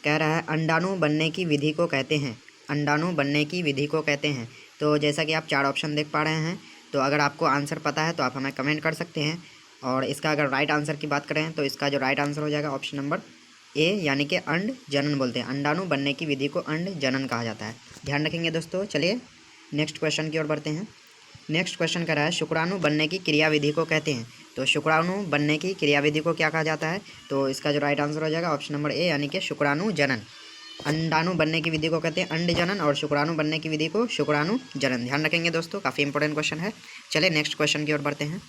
कह रहा है अंडाणु बनने की विधि को कहते हैं। अंडाणु बनने की विधि को कहते हैं। तो जैसा कि आप 4 ऑप्शन देख पा रहे हैं, तो अगर आपको आंसर पता है तो आप हमें कमेंट कर सकते हैं। और इसका अगर राइट आंसर की बात करें तो इसका जो राइट आंसर हो जाएगा ऑप्शन नंबर ए, यानी कि अंड जनन बोलते हैं। अंडाणु बनने की विधि को अंड जनन कहा जाता है। ध्यान रखेंगे दोस्तों। चलिए नेक्स्ट क्वेश्चन की ओर बढ़ते हैं। नेक्स्ट क्वेश्चन कर रहा है शुक्राणु बनने की क्रियाविधि को कहते हैं। तो शुक्राणु बनने की क्रियाविधि को क्या कहा जाता है? तो इसका जो राइट आंसर हो जाएगा ऑप्शन नंबर ए, यानी कि शुक्राणु जनन। अंडाणु बनने की विधि को कहते हैं अंड जनन और शुक्राणु बनने की विधि को शुक्राणु जनन। ध्यान रखेंगे दोस्तों, काफ़ी इंपॉर्टेंट क्वेश्चन है। चलिए नेक्स्ट क्वेश्चन की ओर बढ़ते हैं।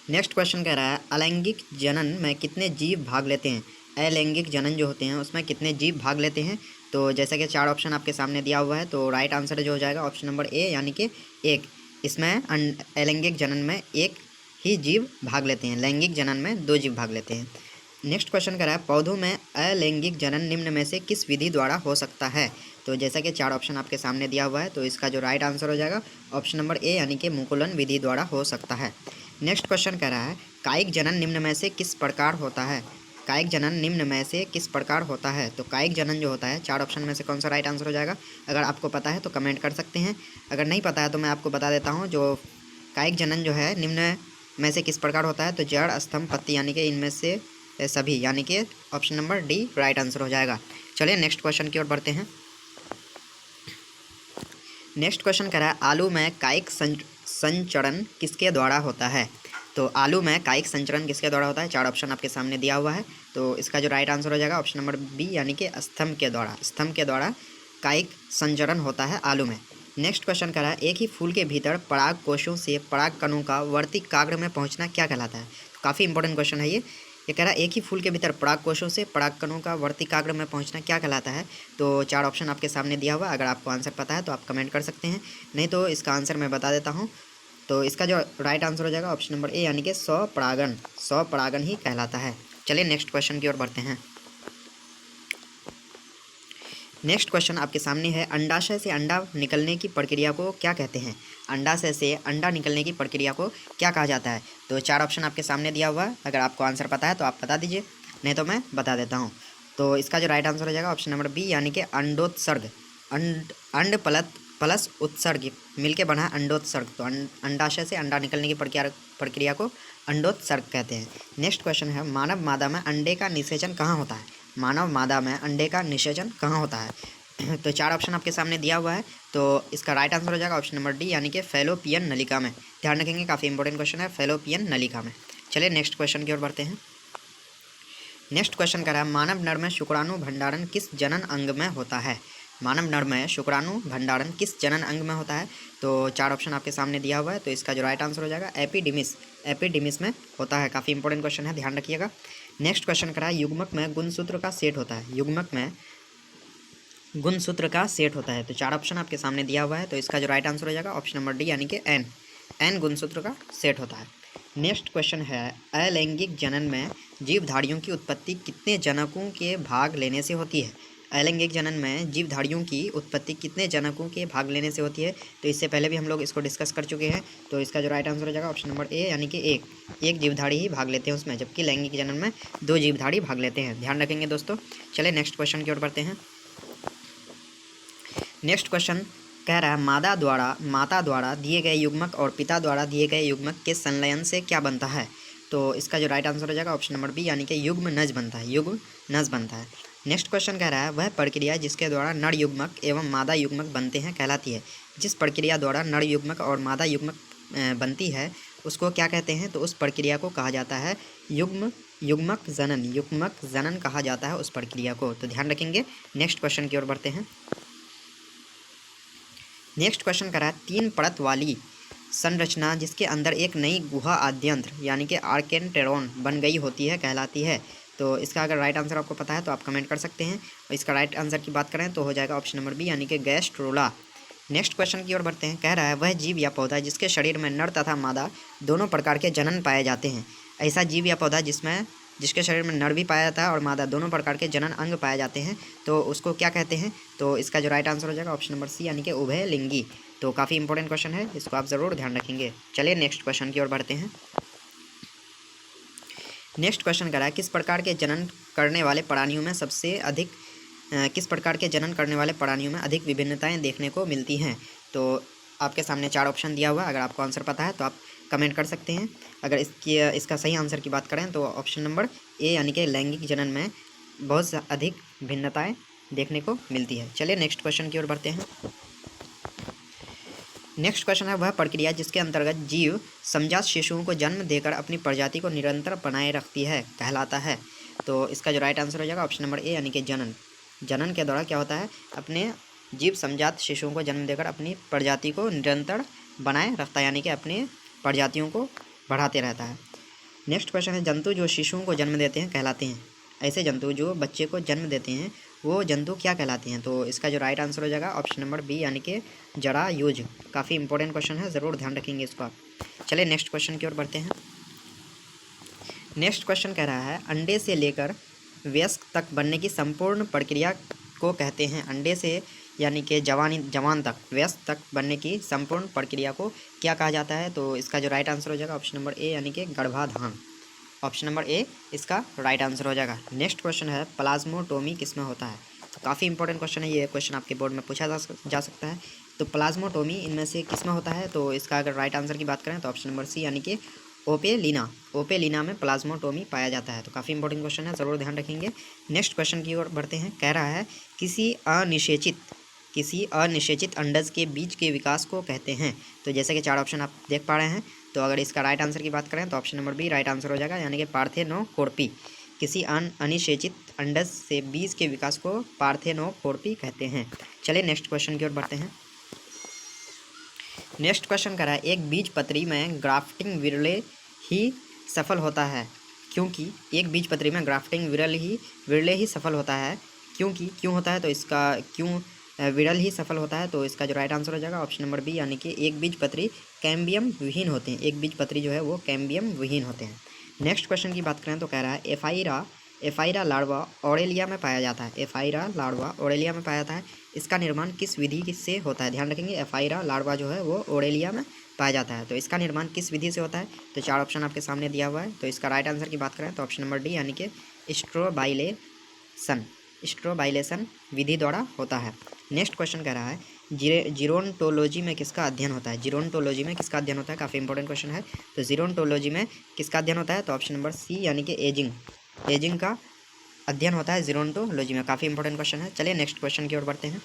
नेक्स्ट क्वेश्चन कह रहा है अलैंगिक जनन में कितने जीव भाग लेते हैं? अलैंगिक जनन जो होते हैं उसमें कितने जीव भाग लेते हैं? तो जैसा कि 4 ऑप्शन आपके सामने दिया हुआ है, तो राइट आंसर जो हो जाएगा ऑप्शन नंबर ए, यानी कि 1। इसमें अलैंगिक जनन में 1 ही जीव भाग लेते हैं, लैंगिक जनन में 2 जीव भाग लेते हैं। नेक्स्ट क्वेश्चन कह रहा है पौधों में अलैंगिक जनन निम्न में से किस विधि द्वारा हो सकता है? तो जैसा कि 4 ऑप्शन आपके सामने दिया हुआ है, तो इसका जो राइट आंसर हो जाएगा ऑप्शन नंबर ए, यानी कि मुकुलन विधि द्वारा हो सकता है। नेक्स्ट क्वेश्चन कह रहा है कायिक जनन निम्न में से किस प्रकार होता है? कायिक जनन निम्न में से किस प्रकार होता है? तो कायिक जनन जो होता है 4 ऑप्शन में से कौन सा राइट आंसर हो जाएगा? अगर आपको पता है तो कमेंट कर सकते हैं। अगर नहीं पता है तो मैं आपको बता देता हूँ। जो कायिक जनन जो है निम्न में से किस प्रकार होता है, तो जड़, स्तंभ, पत्ती, यानी कि इनमें से सभी, यानी कि option number D right answer हो जाएगा। चलिए नेक्स्ट क्वेश्चन की ओर बढ़ते हैं। नेक्स्ट क्वेश्चन कह रहा है आलू में कायिक संचरण किसके द्वारा होता है? तो आलू में कायिक संचरण किसके द्वारा होता है? 4 ऑप्शन आपके सामने दिया हुआ है, तो इसका जो राइट आंसर हो जाएगा ऑप्शन नंबर बी, यानी कि स्तंभ के द्वारा। स्तंभ के द्वारा कायिक संचरण होता है आलू में। नेक्स्ट क्वेश्चन कह रहा है एक ही फूल के भीतर पराग कोशों से पराग कणों का वर्तिकाग्र में पहुंचना क्या कहलाता है? तो काफ़ी इंपॉर्टेंट क्वेश्चन है ये। कह रहा है एक ही फूल के भीतर पराग कोशों से पराग कणों का वर्तिकाग्र में पहुंचना क्या कहलाता है? तो 4 ऑप्शन आपके सामने दिया हुआ है। अगर आपको आंसर पता है तो आप कमेंट कर सकते हैं, नहीं तो इसका आंसर मैं बता देता हूँ। तो इसका जो राइट आंसर हो जाएगा ऑप्शन नंबर ए, यानी कि स्वपरागन। स्वपरागन ही कहलाता है। चलिए नेक्स्ट क्वेश्चन की ओर बढ़ते हैं। नेक्स्ट क्वेश्चन आपके सामने है अंडाशय से अंडा निकलने की प्रक्रिया को क्या कहते हैं? अंडाशय से अंडा निकलने की प्रक्रिया को क्या कहा जाता है? तो 4 ऑप्शन आपके सामने दिया हुआ है। अगर आपको आंसर पता है तो आप बता दीजिए, नहीं तो मैं बता देता हूँ। तो इसका जो राइट आंसर हो जाएगा ऑप्शन नंबर बी, यानी कि अंडोत्सर्ग। अंड प्लस उत्सर्ग मिलके बना है अंडोत्सर्ग। तो अंडाशय से अंडा निकलने की प्रक्रिया को अंडोत्सर्ग कहते हैं। नेक्स्ट क्वेश्चन है मानव मादा में अंडे का निषेचन कहाँ होता है? मानव मादा में अंडे का निषेचन कहाँ होता है? तो 4 ऑप्शन आपके सामने दिया हुआ है, तो इसका राइट आंसर हो जाएगा ऑप्शन नंबर डी, यानी कि फैलोपियन नलिका में। ध्यान रखेंगे, काफ़ी इंपॉर्टेंट क्वेश्चन है, फैलोपियन नलिका में। चलिए नेक्स्ट क्वेश्चन की ओर बढ़ते हैं। नेक्स्ट क्वेश्चन कर रहा है मानव नर में शुक्राणु भंडारण किस जनन अंग में होता है? मानव नर में शुक्राणु भंडारण किस जनन अंग में होता है? तो 4 ऑप्शन आपके सामने दिया हुआ है, तो इसका जो राइट आंसर हो जाएगा एपिडिमिस। एपिडिमिस में होता है। काफ़ी इंपॉर्टेंट क्वेश्चन है, ध्यान रखिएगा। नेक्स्ट क्वेश्चन कर रहा है युग्मक में गुणसूत्र का सेट होता है। युग्मक में गुणसूत्र का सेट होता है। तो 4 ऑप्शन आपके सामने दिया हुआ है, तो इसका जो राइट आंसर हो जाएगा ऑप्शन नंबर डी, यानी कि एन गुणसूत्र का सेट होता है। नेक्स्ट क्वेश्चन है अलैंगिक जनन में जीवधारियों की उत्पत्ति कितने जनकों के भाग लेने से होती है? अलैंगिक जनन में जीवधारियों की उत्पत्ति कितने जनकों के भाग लेने से होती है? तो इससे पहले भी हम लोग इसको डिस्कस कर चुके हैं, तो इसका जो राइट आंसर हो जाएगा ऑप्शन नंबर ए, यानी कि एक जीवधारी ही भाग लेते हैं उसमें, जबकि लैंगिक जनन में 2 जीवधारी भाग लेते हैं। ध्यान रखेंगे दोस्तों। चले नेक्स्ट क्वेश्चन की ओर बढ़ते हैं। नेक्स्ट क्वेश्चन कह रहा है माता द्वारा दिए गए युग्मक और पिता द्वारा दिए गए युग्मक के संलयन से क्या बनता है? तो इसका जो राइट आंसर हो जाएगा ऑप्शन नंबर बी, यानी कि युग्मनज बनता है। युग्मनज बनता है। नेक्स्ट क्वेश्चन कह रहा है वह प्रक्रिया जिसके द्वारा नर युग्मक एवं मादा युग्मक बनते हैं कहलाती है। जिस प्रक्रिया द्वारा नर युग्मक और मादा युग्मक बनती है उसको क्या कहते हैं? तो उस प्रक्रिया को कहा जाता है युग्मक जनन। युग्मक जनन कहा जाता है उस प्रक्रिया को। तो ध्यान रखेंगे। नेक्स्ट क्वेश्चन की ओर बढ़ते हैं। नेक्स्ट क्वेश्चन करा है 3 परत वाली संरचना जिसके अंदर एक नई गुहा आद्यंत्र यानी कि आर्केन्टेरॉन बन गई होती है कहलाती है। तो इसका अगर राइट आंसर आपको पता है तो आप कमेंट कर सकते हैं। और इसका राइट आंसर की बात करें तो हो जाएगा ऑप्शन नंबर बी, यानी कि गैस्ट्रोला। नेक्स्ट क्वेश्चन की ओर बढ़ते हैं। कह रहा है वह जीव या पौधा जिसके शरीर में नर तथा मादा दोनों प्रकार के जनन पाए जाते हैं। ऐसा जीव या पौधा जिसके शरीर में नर भी पाया जाता है और मादा दोनों प्रकार के जनन अंग पाए जाते हैं, तो उसको क्या कहते हैं? तो इसका जो राइट आंसर हो जाएगा ऑप्शन नंबर सी, यानी कि उभयलिंगी। तो काफ़ी इंपॉर्टेंट क्वेश्चन है, इसको आप ज़रूर ध्यान रखेंगे। चलिए नेक्स्ट क्वेश्चन की ओर बढ़ते हैं। नेक्स्ट क्वेश्चन कह रहा है किस प्रकार के जनन करने वाले प्राणियों में किस प्रकार के जनन करने वाले प्राणियों में अधिक विभिन्नताएं देखने को मिलती हैं। तो आपके सामने 4 ऑप्शन दिया हुआ है, अगर आपको आंसर पता है तो आप कमेंट कर सकते हैं। अगर इसका सही आंसर की बात करें तो ऑप्शन नंबर ए यानी कि लैंगिक जनन में बहुत अधिक भिन्नताएं देखने को मिलती है। चलिए नेक्स्ट क्वेश्चन की ओर बढ़ते हैं। नेक्स्ट क्वेश्चन है वह प्रक्रिया जिसके अंतर्गत जीव समजात शिशुओं को जन्म देकर अपनी प्रजाति को निरंतर बनाए रखती है कहलाता है। तो इसका जो राइट आंसर हो जाएगा ऑप्शन नंबर ए यानी कि जनन। जनन के द्वारा क्या होता है, अपने जीव समजात शिशुओं को जन्म देकर अपनी प्रजाति को निरंतर बनाए रखता है, यानी कि अपनी प्रजातियों को बढ़ाते रहता है। नेक्स्ट क्वेश्चन है जंतु जो शिशुओं को जन्म देते हैं कहलाते हैं। ऐसे जंतु जो बच्चे को जन्म देते हैं वो जंतु क्या कहलाते हैं। तो इसका जो राइट आंसर हो जाएगा ऑप्शन नंबर बी यानी कि जरायुज। काफ़ी इंपॉर्टेंट क्वेश्चन है, ज़रूर ध्यान रखेंगे इसको आप। चलिए नेक्स्ट क्वेश्चन की ओर बढ़ते हैं। नेक्स्ट क्वेश्चन कह रहा है अंडे से लेकर वयस्क तक बनने की संपूर्ण प्रक्रिया को कहते हैं। अंडे से यानी कि जवान तक, वयस्क तक बनने की संपूर्ण प्रक्रिया को क्या कहा जाता है। तो इसका जो राइट आंसर हो जाएगा ऑप्शन नंबर ए यानी कि गर्भाधान। ऑप्शन नंबर ए इसका राइट आंसर हो जाएगा। नेक्स्ट क्वेश्चन है प्लाज्मोटोमी किसमें होता है। तो काफ़ी इंपॉर्टेंट क्वेश्चन है, ये क्वेश्चन आपके बोर्ड में पूछा जा सकता है। तो प्लाज्मोटोमी इनमें से किसमें होता है। तो इसका अगर राइट आंसर की बात करें तो ऑप्शन नंबर सी यानी कि ओपेलिना में प्लाज्मोटोमी पाया जाता है। तो काफ़ी इंपॉर्टेंट क्वेश्चन है, ज़रूर ध्यान रखेंगे। नेक्स्ट क्वेश्चन की ओर बढ़ते हैं। कह रहा है किसी अनिषेचित अंडज के बीज के विकास को कहते हैं। तो जैसे कि 4 ऑप्शन आप देख पा रहे हैं, तो अगर इसका राइट आंसर की बात करें तो option number B right answer हो जाएगा, यानी कि पार्थेनोकोर्पी। किसी अनिषेचित अंडज से बीज के विकास को पार्थेनोकोर्पी कहते हैं। चलिए नेक्स्ट क्वेश्चन की ओर बढ़ते हैं। नेक्स्ट क्वेश्चन कर रहा है एक बीज पत्री में ग्राफ्टिंग विरले ही सफल होता है क्योंकि एक बीज पत्री में ग्राफ्टिंग विरले ही सफल होता है क्यों होता है। तो इसका क्यों विरल ही सफल होता है। तो इसका जो राइट आंसर हो जाएगा ऑप्शन नंबर बी यानी कि एक बीज पत्री कैम्बियम विहीन होते हैं। एक बीज पत्री जो है वो कैम्बियम विहीन होते हैं। नेक्स्ट क्वेश्चन की बात करें तो कह रहा है एफाइरा लार्वा ऑरेलिया में पाया जाता है। एफाइरा लार्वा ऑरेलिया में पाया जाता है। इसका निर्माण किस विधि से होता है। ध्यान रखेंगे, एफाइरा लार्वा जो है वो ऑरेलिया में पाया जाता है। तो इसका निर्माण किस विधि से होता है। तो 4 ऑप्शन आपके सामने दिया हुआ है। तो इसका राइट आंसर की बात करें तो ऑप्शन नंबर डी यानी कि स्ट्रोबाइलेशन विधि द्वारा होता है। नेक्स्ट क्वेश्चन कह रहा है जीरोंटोलॉजी में किसका अध्ययन होता है। जीरोंटोलॉजी में किसका अध्ययन होता है, काफ़ी इंपॉर्टेंट क्वेश्चन है। तो जीरोंटोलॉजी में किसका अध्ययन होता है। तो ऑप्शन नंबर सी यानी कि एजिंग का अध्ययन होता है जीरोंटोलॉजी में। काफ़ी इंपॉर्टेंट क्वेश्चन है। चलिए नेक्स्ट क्वेश्चन की ओर बढ़ते हैं।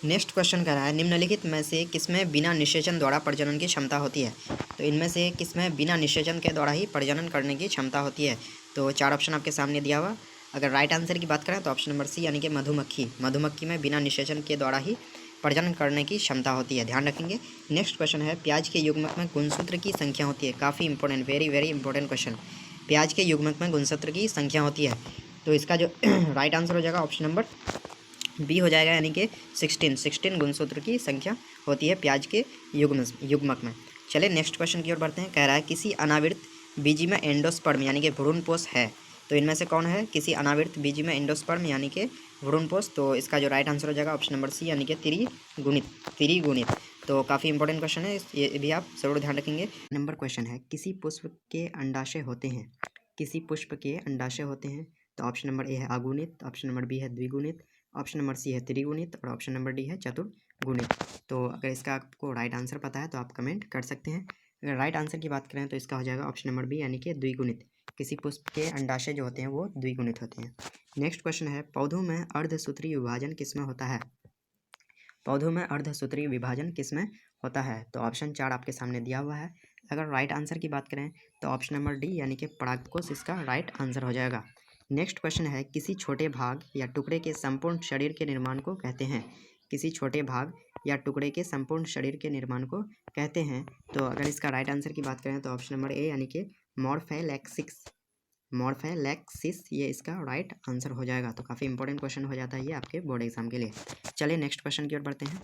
नेक्स्ट क्वेश्चन कह रहा है निम्नलिखित में से किसमें बिना निषेचन द्वारा प्रजनन की क्षमता होती है। तो इनमें से किसमें बिना निषेचन के द्वारा ही प्रजनन करने की क्षमता होती है। तो 4 ऑप्शन आपके सामने दिया हुआ। अगर राइट आंसर की बात करें तो ऑप्शन नंबर सी यानी कि मधुमक्खी में बिना निषेचन के द्वारा ही प्रजनन करने की क्षमता होती है। ध्यान रखेंगे। नेक्स्ट क्वेश्चन है प्याज के युग्मक में गुणसूत्र की संख्या होती है। काफ़ी इंपॉर्टेंट, वेरी इंपॉर्टेंट क्वेश्चन। प्याज के युग्मक में गुणसूत्र की संख्या होती है। तो इसका जो राइट आंसर हो जाएगा ऑप्शन नंबर बी हो जाएगा, यानी कि 16 गुणसूत्र की संख्या होती है प्याज के युग्मक में। चलिए नेक्स्ट क्वेश्चन की ओर बढ़ते हैं। कह रहा है किसी अनावृत बीजी में एंडोस्पर्म यानी कि भ्रूणपोष है। तो इनमें से कौन है किसी अनावृत बीजी में एंडोस्पर्म यानी कि भ्रूणपोष। तो इसका जो राइट आंसर हो जाएगा ऑप्शन नंबर सी यानी कि त्रिगुणित। तो काफ़ी इंपॉर्टेंट क्वेश्चन है, ये भी आप जरूर ध्यान रखेंगे। नंबर क्वेश्चन है किसी पुष्प के अंडाशय होते हैं। किसी पुष्प के अंडाशय होते हैं। तो ऑप्शन नंबर ए है अगुणित, ऑप्शन नंबर बी है द्विगुणित, ऑप्शन नंबर सी है त्रिगुणित और ऑप्शन नंबर डी है चतुर्गुणित। तो अगर इसका आपको राइट आंसर पता है तो आप कमेंट कर सकते हैं। अगर राइट आंसर की बात करें तो इसका हो जाएगा ऑप्शन नंबर बी यानी कि द्विगुणित। किसी पुष्प के अंडाशय जो होते हैं वो द्विगुणित होते हैं। नेक्स्ट क्वेश्चन है पौधों में अर्धसूत्रीय विभाजन किसमें होता है। पौधों में अर्धसूत्रीय विभाजन किसमें होता है। तो ऑप्शन 4 आपके सामने दिया हुआ है। अगर राइट आंसर की बात करें तो ऑप्शन नंबर डी यानी कि परागकोश इसका राइट आंसर हो जाएगा। नेक्स्ट क्वेश्चन है किसी छोटे भाग या टुकड़े के संपूर्ण शरीर के निर्माण को कहते हैं। किसी छोटे भाग या टुकड़े के संपूर्ण शरीर के निर्माण को कहते हैं। तो अगर इसका राइट आंसर की बात करें तो ऑप्शन नंबर ए यानी कि मॉर्फेलैक्सिस ये इसका राइट आंसर हो जाएगा। तो काफ़ी इंपॉर्टेंट क्वेश्चन हो जाता है ये आपके बोर्ड एग्जाम के लिए। चलिए नेक्स्ट क्वेश्चन की ओर बढ़ते हैं।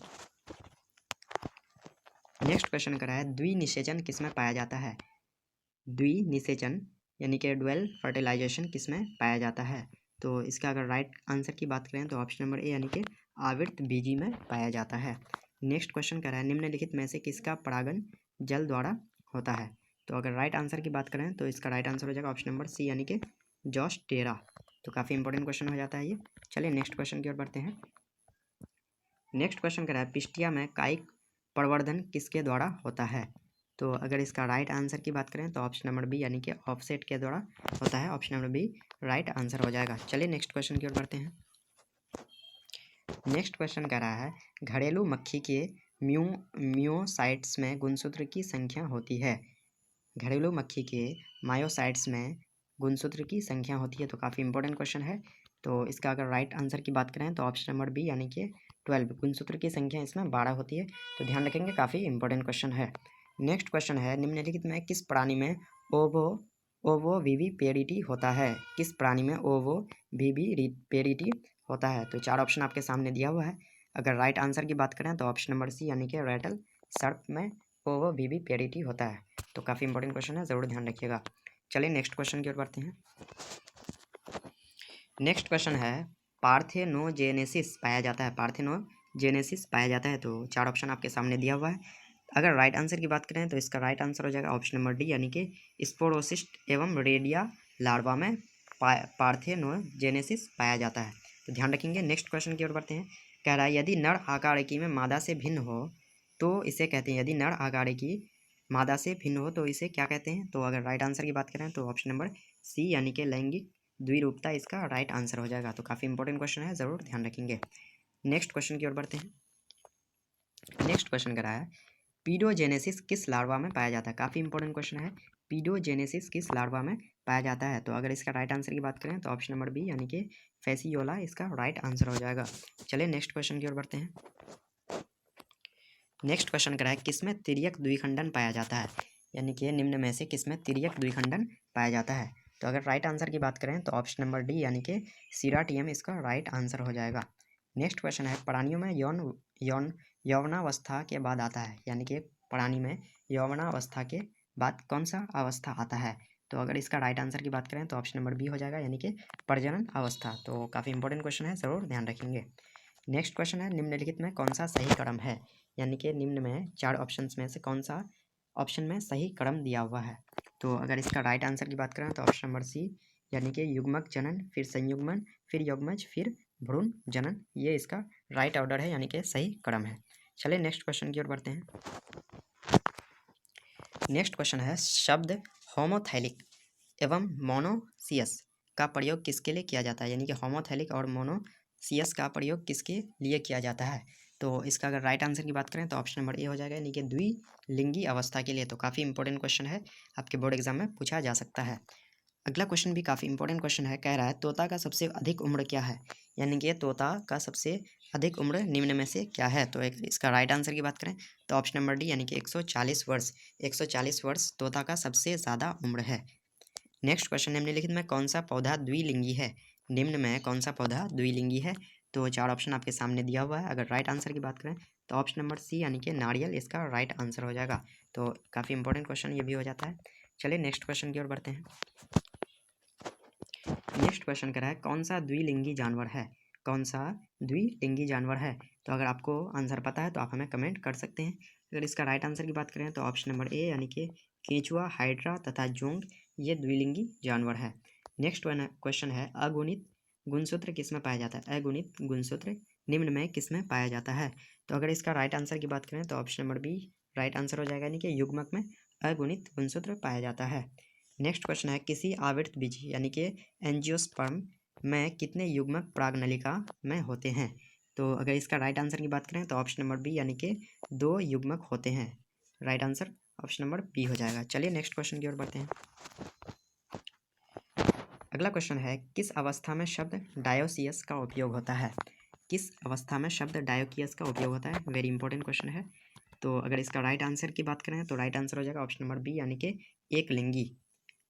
नेक्स्ट क्वेश्चन करा है द्विनिषेचन किसमें पाया जाता है। द्विनिषेचन यानी कि ड्वेल फर्टिलाइजेशन किसमें पाया जाता है। तो इसका अगर राइट आंसर की बात करें तो ऑप्शन नंबर ए यानी कि आवृत बीजी में पाया जाता है। नेक्स्ट क्वेश्चन कह रहा है निम्नलिखित में से किसका परागण जल द्वारा होता है। तो अगर राइट आंसर की बात करें तो इसका राइट आंसर हो जाएगा ऑप्शन नंबर सी, यानी कि जोस्टेरा। तो काफ़ी इंपॉर्टेंट क्वेश्चन हो जाता है ये। चलिए नेक्स्ट क्वेश्चन की ओर बढ़ते हैं। नेक्स्ट क्वेश्चन कह रहा है पिस्टिया में कायिक प्रवर्धन किसके द्वारा होता है। तो अगर इसका राइट आंसर की बात करें तो ऑप्शन नंबर बी, यानी कि ऑफसेट के द्वारा होता है। Option number B right answer हो जाएगा। चलिए नेक्स्ट क्वेश्चन की ओर बढ़ते हैं। नेक्स्ट क्वेश्चन कह रहा है घरेलू मक्खी के मियोसाइट्स में गुणसूत्र की संख्या होती है। घरेलू मक्खी के मायोसाइट्स में गुणसूत्र की संख्या होती है। तो काफ़ी इंपॉर्टेंट क्वेश्चन है। तो इसका अगर राइट आंसर की बात करें तो ऑप्शन नंबर बी, यानी कि 12 गुणसूत्र की संख्या इसमें 12 होती है। तो ध्यान रखेंगे, काफ़ी इंपॉर्टेंट क्वेश्चन है। नेक्स्ट क्वेश्चन है निम्नलिखित में किस प्राणी में ओवोविविपेरिटी होता है। किस प्राणी में ओवोविविपेरिटी होता है। तो 4 ऑप्शन आपके सामने दिया हुआ है। अगर राइट आंसर की बात करें तो ऑप्शन नंबर सी, यानी कि रेटल सर्प में ओवोविविपेरिटी होता है। तो काफ़ी इंपॉर्टेंट क्वेश्चन है, ज़रूर ध्यान रखिएगा। चलिए नेक्स्ट क्वेश्चन की ओर बढ़ते हैं। नेक्स्ट क्वेश्चन है पार्थेनोजेनेसिस पाया जाता है। पार्थेनोजेनेसिस पाया जाता है। तो 4 ऑप्शन आपके सामने दिया हुआ है। अगर राइट आंसर की बात करें तो इसका राइट आंसर हो जाएगा ऑप्शन नंबर डी, यानी कि स्पोरोसिस्ट एवं रेडिया लार्वा में पार्थेनोजेनेसिस पाया जाता है। तो ध्यान रखेंगे। नेक्स्ट क्वेश्चन की ओर बढ़ते हैं। कह रहा है यदि नर आकारिकी में मादा से भिन्न हो तो इसे कहते हैं। यदि नर आकारिकी मादा से भिन्न हो तो इसे क्या कहते हैं। तो अगर राइट आंसर की बात करें तो ऑप्शन नंबर सी, यानी कि लैंगिक द्विरूपता इसका राइट आंसर हो जाएगा। तो काफ़ी इंपॉर्टेंट क्वेश्चन है, ज़रूर ध्यान रखेंगे। नेक्स्ट क्वेश्चन की ओर बढ़ते हैं। नेक्स्ट क्वेश्चन कर रहा है पीडोजेनेसिस किस लार्वा में पाया जाता है। काफ़ी इंपॉर्टेंट क्वेश्चन है। पीडोजेनेसिस किस लार्वा में पाया जाता है। तो अगर इसका राइट आंसर की बात करें तो ऑप्शन नंबर बी, यानी कि फेसियोला इसका राइट आंसर हो जाएगा। चलिए नेक्स्ट क्वेश्चन की ओर बढ़ते हैं। नेक्स्ट क्वेश्चन करा है किसमें तिर्यक द्विखंडन पाया जाता है। यानी कि निम्न में से किसमें तिर्यक द्विखंडन पाया जाता है। तो अगर राइट आंसर की बात करें तो ऑप्शन नंबर डी, यानी कि सीराटियम इसका राइट आंसर हो जाएगा। नेक्स्ट क्वेश्चन है प्राणियों में यौवनावस्था के बाद आता है। यानी कि प्राणी में यौवनावस्था के बाद कौन सा अवस्था आता है। तो अगर इसका राइट आंसर की बात करें तो ऑप्शन नंबर बी हो जाएगा, यानी कि प्रजनन अवस्था। तो काफ़ी इंपॉर्टेंट क्वेश्चन है, ज़रूर ध्यान रखेंगे। नेक्स्ट क्वेश्चन है निम्नलिखित में कौन सा सही क्रम है। यानी कि निम्न में 4 ऑप्शंस में से कौन सा ऑप्शन में सही क्रम दिया हुआ है। तो अगर इसका राइट आंसर की बात करें तो ऑप्शन नंबर सी, यानी कि युग्मक जनन, फिर संयुग्मन, फिर यौगमज, फिर भ्रूण जनन, ये इसका राइट ऑर्डर है, यानी कि सही क्रम है। चलिए नेक्स्ट क्वेश्चन की ओर बढ़ते हैं। नेक्स्ट क्वेश्चन है शब्द होमोथैलिक एवं मोनोसियस का प्रयोग किसके लिए किया जाता है। यानी कि होमोथैलिक और मोनोसियस का प्रयोग किसके लिए किया जाता है। तो इसका अगर राइट आंसर की बात करें तो ऑप्शन नंबर ए हो जाएगा, यानी कि द्विलिंगी अवस्था के लिए। तो काफ़ी इंपॉर्टेंट क्वेश्चन है, आपके बोर्ड एग्जाम में पूछा जा सकता है। अगला क्वेश्चन भी काफ़ी इंपॉर्टेंट क्वेश्चन है। कह रहा है तोता का सबसे अधिक उम्र क्या है। यानी कि तोता का सबसे अधिक उम्र निम्न में से क्या है। तो इसका राइट आंसर की बात करें तो ऑप्शन नंबर डी, यानी कि 140 वर्ष। 140 वर्ष तोता का सबसे ज़्यादा उम्र है। नेक्स्ट क्वेश्चन निम्नलिखित में कौन सा पौधा द्विलिंगी है। निम्न में कौन सा पौधा द्विलिंगी है। तो 4 ऑप्शन आपके सामने दिया हुआ है। अगर राइट आंसर की बात करें तो ऑप्शन नंबर सी, यानी कि नारियल इसका राइट आंसर हो जाएगा। तो काफ़ी इंपॉर्टेंट क्वेश्चन ये भी हो जाता है। चलिए नेक्स्ट क्वेश्चन की ओर बढ़ते हैं। नेक्स्ट क्वेश्चन कह रहा है कौन सा द्विलिंगी जानवर है। कौन सा द्विलिंगी जानवर है। तो अगर आपको आंसर पता है तो आप हमें कमेंट कर सकते हैं। अगर इसका राइट आंसर की बात करें तो ऑप्शन नंबर ए, यानी कि केंचुआ, हाइड्रा तथा जोंक, ये द्विलिंगी जानवर है। नेक्स्ट क्वेश्चन है अगुणित गुणसूत्र किसमें पाया जाता है। अगुणित गुणसूत्र निम्न में किसमें पाया जाता है। तो अगर इसका राइट आंसर की बात करें तो option number B right answer हो जाएगा, यानी कि युग्मक में अगुणित गुणसूत्र पाया जाता है। नेक्स्ट क्वेश्चन है किसी आवृत बीज यानी कि एंजियोस्पर्म में कितने युग्मक प्रागनलिका में होते हैं। तो अगर इसका राइट आंसर की बात करें तो ऑप्शन नंबर बी, यानी कि 2 युग्मक होते हैं। Right answer option number B हो जाएगा। चलिए नेक्स्ट क्वेश्चन की ओर बढ़ते हैं। अगला क्वेश्चन है किस अवस्था में शब्द डायोसियस का उपयोग होता है। किस अवस्था में शब्द डायोसियस का उपयोग होता है, वेरी इंपॉर्टेंट क्वेश्चन है। तो अगर इसका राइट आंसर की बात करें तो राइट आंसर हो जाएगा ऑप्शन नंबर बी, यानी कि एक लिंगी।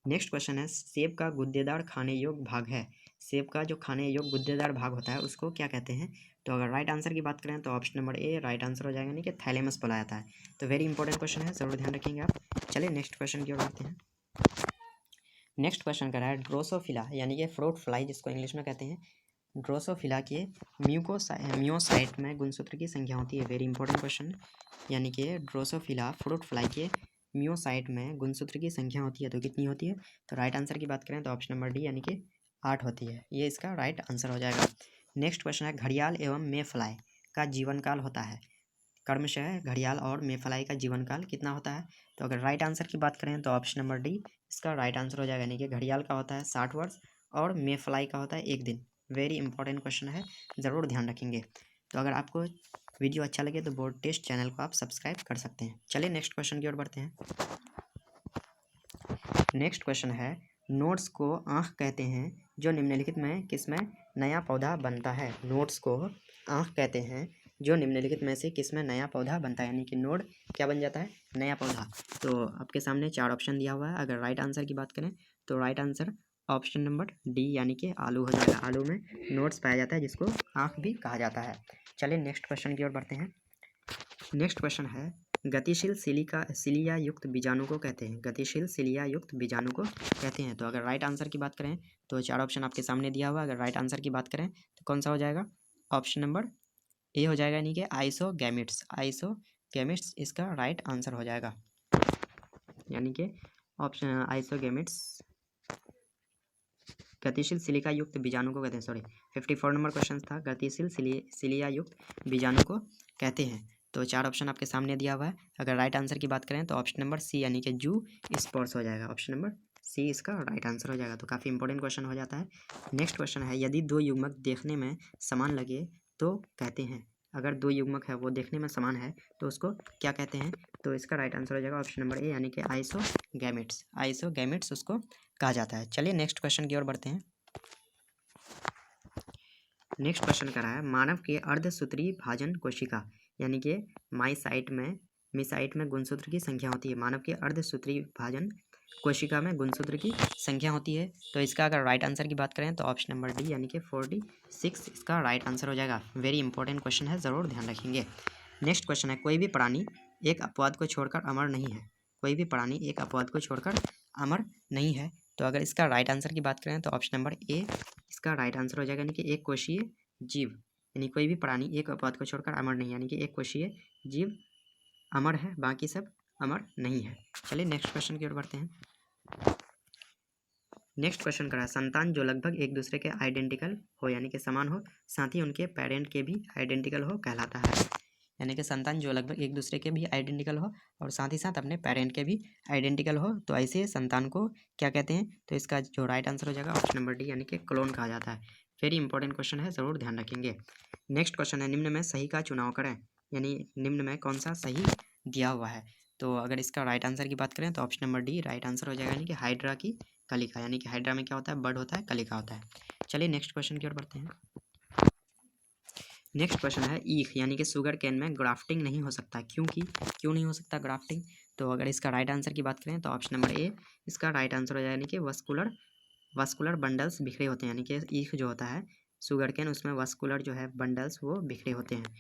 नेक्स्ट क्वेश्चन है सेब का गुद्देदार खाने योग्य भाग है। सेब का जो खाने योग्य गुद्देदार भाग होता है उसको क्या कहते हैं। तो अगर राइट आंसर की बात करें तो option number A right answer हो जाएगा, यानी कि थैलेमस बोला जाता है। तो वेरी इंपॉर्टेंट क्वेश्चन है, जरूर ध्यान रखेंगे आप। चलिए नेक्स्ट क्वेश्चन की ओर बढ़ते हैं। नेक्स्ट क्वेश्चन कर रहा है ड्रोसोफिला यानी कि फ्रूट फ्लाई जिसको इंग्लिश में कहते हैं। ड्रोसोफिला के मियोसाइट में गुणसूत्र की संख्या होती है, वेरी इंपॉर्टेंट क्वेश्चन। यानी कि ड्रोसोफिला फ्रूट फ्लाई के मियोसाइट में गुणसूत्र की संख्या होती है तो कितनी होती है? तो राइट आंसर की बात करें तो ऑप्शन नंबर डी यानी कि 8 होती है। ये इसका राइट आंसर हो जाएगा। नेक्स्ट क्वेश्चन है घड़ियाल एवं मेफ्लाई का जीवन काल होता है। क्रमशः घड़ियाल और मेफ्लाई का जीवन काल कितना होता है? तो अगर राइट आंसर की बात करें तो ऑप्शन नंबर डी इसका राइट आंसर हो जाएगा। यानी कि घड़ियाल का होता है 60 वर्ष और मेफ्लाई का होता है 1 दिन। वेरी इंपॉर्टेंट क्वेश्चन है, ज़रूर ध्यान रखेंगे। तो अगर आपको वीडियो अच्छा लगे तो बोर्ड टेस्ट चैनल को आप सब्सक्राइब कर सकते हैं। चलिए नेक्स्ट क्वेश्चन की ओर बढ़ते हैं। नेक्स्ट क्वेश्चन है नोट्स को आँख कहते हैं जो निम्नलिखित में किसमें नया पौधा बनता है? नोट्स को आँख कहते हैं जो निम्नलिखित में से किसमें नया पौधा बनता है? यानी कि नोड क्या बन जाता है? नया पौधा। तो आपके सामने 4 ऑप्शन दिया हुआ है। अगर राइट आंसर की बात करें तो right answer option number D यानी कि आलू हो जाएगा। आलू में नोट्स पाया जाता है जिसको आँख भी कहा जाता है। चलिए नेक्स्ट क्वेश्चन की ओर बढ़ते हैं। नेक्स्ट क्वेश्चन है गतिशील सिलिया युक्त बीजाणु को कहते हैं। गतिशील सिलिया युक्त बीजाणु को कहते हैं। तो अगर राइट आंसर की बात करें तो 4 ऑप्शन आपके सामने दिया हुआ है। अगर राइट आंसर की बात करें तो कौन सा हो जाएगा? ऑप्शन नंबर ए हो जाएगा। यानी कि आइसोगैमेट्स। आइसोगैमेट्स इसका राइट आंसर हो जाएगा। यानी कि ऑप्शन आइसोगैमेट्स गतिशील सिलिका युक्त बीजाणु को कहते हैं। सॉरी 54 नंबर क्वेश्चन था, गतिशील सिलिया युक्त बीजाणु को कहते हैं। तो 4 ऑप्शन आपके सामने दिया हुआ है। अगर राइट आंसर की बात करें तो ऑप्शन नंबर सी यानी कि जू स्पोर्स हो जाएगा। ऑप्शन नंबर सी इसका राइट आंसर हो जाएगा। तो काफ़ी इंपॉर्टेंट क्वेश्चन हो जाता है। नेक्स्ट क्वेश्चन है यदि 2 युग्मक देखने में समान लगे तो कहते हैं। अगर 2 युग्मक है वो देखने में समान है तो उसको क्या कहते हैं? तो इसका राइट आंसर हो जाएगा ऑप्शन नंबर ए यानी कि आइसोगैमेट्स। आइसोगैमेट्स उसको कहा जाता है। चलिए नेक्स्ट क्वेश्चन की ओर बढ़ते हैं। नेक्स्ट क्वेश्चन कर रहा है मानव के अर्धसूत्री भाजन कोशिका यानी कि मिसाइट में गुणसूत्र की संख्या होती है। मानव के अर्धसूत्री भाजन कोशिका में गुणसूत्र की संख्या होती है। तो इसका अगर राइट आंसर की बात करें तो ऑप्शन नंबर डी यानी कि 46 इसका राइट आंसर हो जाएगा। वेरी इंपॉर्टेंट क्वेश्चन है, ज़रूर ध्यान रखेंगे। नेक्स्ट क्वेश्चन है कोई भी प्राणी एक अपवाद को छोड़कर अमर नहीं है। कोई भी प्राणी एक अपवाद को छोड़कर अमर नहीं है। तो अगर इसका राइट आंसर की बात करें तो ऑप्शन नंबर ए इसका राइट आंसर हो जाएगा। यानी कि एक कोशीय जीव। यानी कोई भी प्राणी एक अपवाद को छोड़कर अमर नहीं, यानी कि एक कोशीय जीव अमर है, बाकी सब अमर नहीं है। चलिए नेक्स्ट क्वेश्चन की ओर बढ़ते हैं। नेक्स्ट क्वेश्चन करा संतान जो लगभग एक दूसरे के आइडेंटिकल हो यानी कि समान हो, साथ ही उनके पेरेंट के भी आइडेंटिकल हो कहलाता है। यानी कि संतान जो लगभग एक दूसरे के भी आइडेंटिकल हो और साथ ही साथ अपने पेरेंट के भी आइडेंटिकल हो, तो ऐसे संतान को क्या कहते हैं? तो इसका जो राइट आंसर हो जाएगा ऑप्शन नंबर डी यानी कि क्लोन कहा जाता है। वेरी इंपॉर्टेंट क्वेश्चन है, ज़रूर ध्यान रखेंगे। नेक्स्ट क्वेश्चन है निम्न में सही का चुनाव करें। यानी निम्न में कौन सा सही दिया हुआ है? तो अगर इसका राइट आंसर की बात करें तो option number D right answer हो जाएगा। यानी कि हाइड्रा की कलिका। यानी कि हाइड्रा में क्या होता है? बर्ड होता है, कलिका होता है। चलिए नेक्स्ट क्वेश्चन की ओर बढ़ते हैं। नेक्स्ट क्वेश्चन है ईख यानी कि शुगर केन में ग्राफ्टिंग नहीं हो सकता क्यों नहीं हो सकता ग्राफ्टिंग? तो अगर इसका राइट आंसर की बात करें तो ऑप्शन नंबर ए इसका राइट आंसर हो जाएगा। यानी कि वस्कुलर बंडल्स बिखरे होते हैं। यानी कि ईख जो होता है शुगर केन उसमें वस्कुलर जो है बंडल्स वो बिखरे होते हैं।